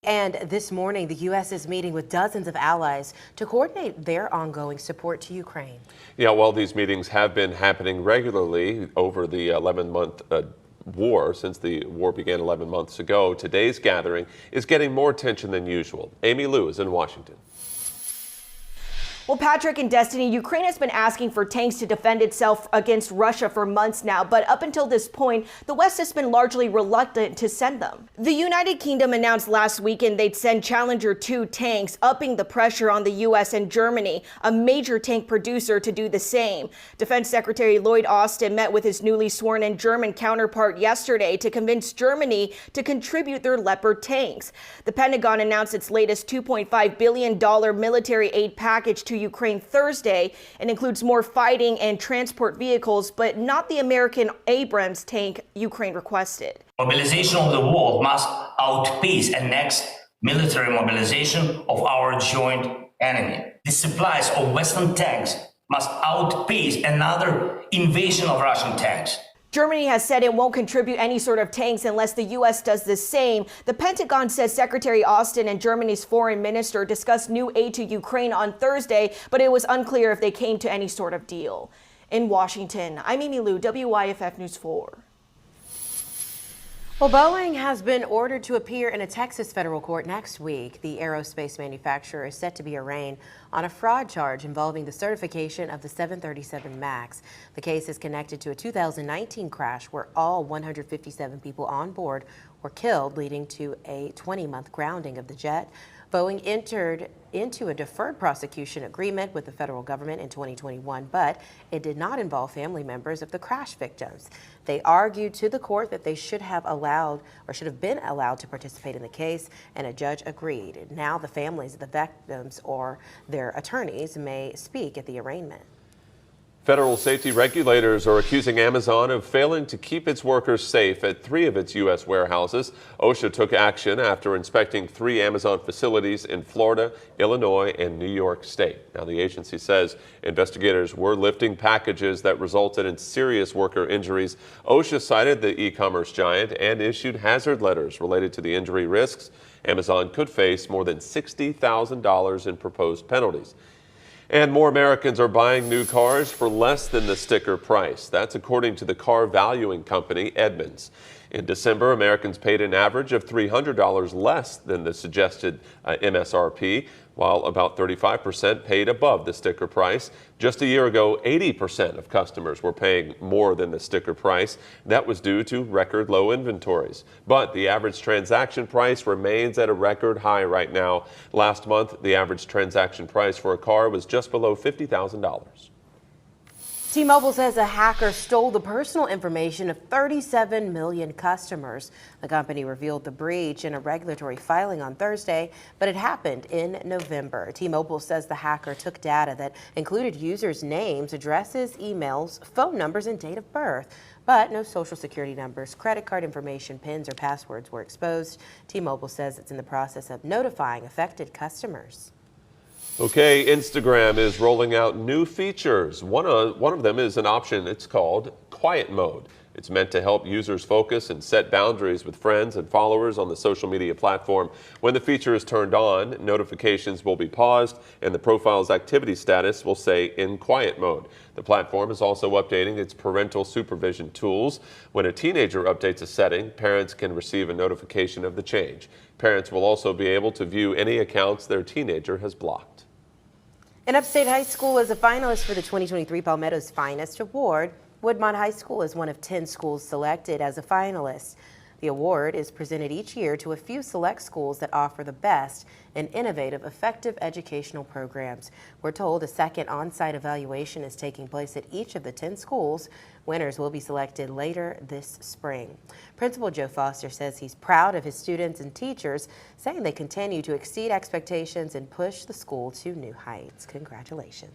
And this morning, the U.S. is meeting with dozens of allies to coordinate their ongoing support to Ukraine. Yeah, while these meetings have been happening regularly over the 11-month war, since the war began 11 months ago, today's gathering is getting more attention than usual. Amy Lou is in Washington. Well, Patrick and Destiny, Ukraine has been asking for tanks to defend itself against Russia for months now, but up until this point, the West has been largely reluctant to send them. The United Kingdom announced last weekend they'd send Challenger 2 tanks, upping the pressure on the U.S. and Germany, a major tank producer, to do the same. Defense Secretary Lloyd Austin met with his newly sworn-in German counterpart yesterday to convince Germany to contribute their Leopard tanks. The Pentagon announced its latest $2.5 billion military aid package to Ukraine Thursday and includes more fighting and transport vehicles, but not the American Abrams tank Ukraine requested. Mobilization of the world must outpace the next military mobilization of our joint enemy. The supplies of Western tanks must outpace another invasion of Russian tanks. Germany has said it won't contribute any sort of tanks unless the U.S. does the same. The Pentagon says Secretary Austin and Germany's foreign minister discussed new aid to Ukraine on Thursday, but it was unclear if they came to any sort of deal. In Washington, I'm Amy Lou, WYFF News 4. Well, Boeing has been ordered to appear in a Texas federal court next week. The aerospace manufacturer is set to be arraigned on a fraud charge involving the certification of the 737 MAX. The case is connected to a 2019 crash where all 157 people on board were killed, leading to a 20-month grounding of the jet. Boeing entered into a deferred prosecution agreement with the federal government in 2021, but it did not involve family members of the crash victims. They argued to the court that they should have been allowed to participate in the case, and a judge agreed. Now the families of the victims or their attorneys may speak at the arraignment. Federal safety regulators are accusing Amazon of failing to keep its workers safe at 3 of its U.S. warehouses. OSHA took action after inspecting 3 Amazon facilities in Florida, Illinois, and New York State. Now, the agency says investigators were lifting packages that resulted in serious worker injuries. OSHA cited the e-commerce giant and issued hazard letters related to the injury risks. Amazon could face more than $60,000 in proposed penalties. And more Americans are buying new cars for less than the sticker price. That's according to the car valuing company Edmunds. In December, Americans paid an average of $300 less than the suggested MSRP, while about 35% paid above the sticker price. Just a year ago, 80% of customers were paying more than the sticker price. That was due to record low inventories. But the average transaction price remains at a record high right now. Last month, the average transaction price for a car was just below $50,000. T-Mobile says a hacker stole the personal information of 37 million customers. The company revealed the breach in a regulatory filing on Thursday, but it happened in November. T-Mobile says the hacker took data that included users' names, addresses, emails, phone numbers, and date of birth. But no social security numbers, credit card information, PINs, or passwords were exposed. T-Mobile says it's in the process of notifying affected customers. Okay, Instagram is rolling out new features. One of them is an option. It's called Quiet Mode. It's meant to help users focus and set boundaries with friends and followers on the social media platform. When the feature is turned on, notifications will be paused and the profile's activity status will say in quiet mode. The platform is also updating its parental supervision tools. When a teenager updates a setting, parents can receive a notification of the change. Parents will also be able to view any accounts their teenager has blocked. And Upstate High School is a finalist for the 2023 Palmetto's Finest Award. Woodmont High School is one of 10 schools selected as a finalist. The award is presented each year to a few select schools that offer the best in innovative, effective educational programs. We're told a second on-site evaluation is taking place at each of the 10 schools. Winners will be selected later this spring. Principal Joe Foster says he's proud of his students and teachers, saying they continue to exceed expectations and push the school to new heights. Congratulations.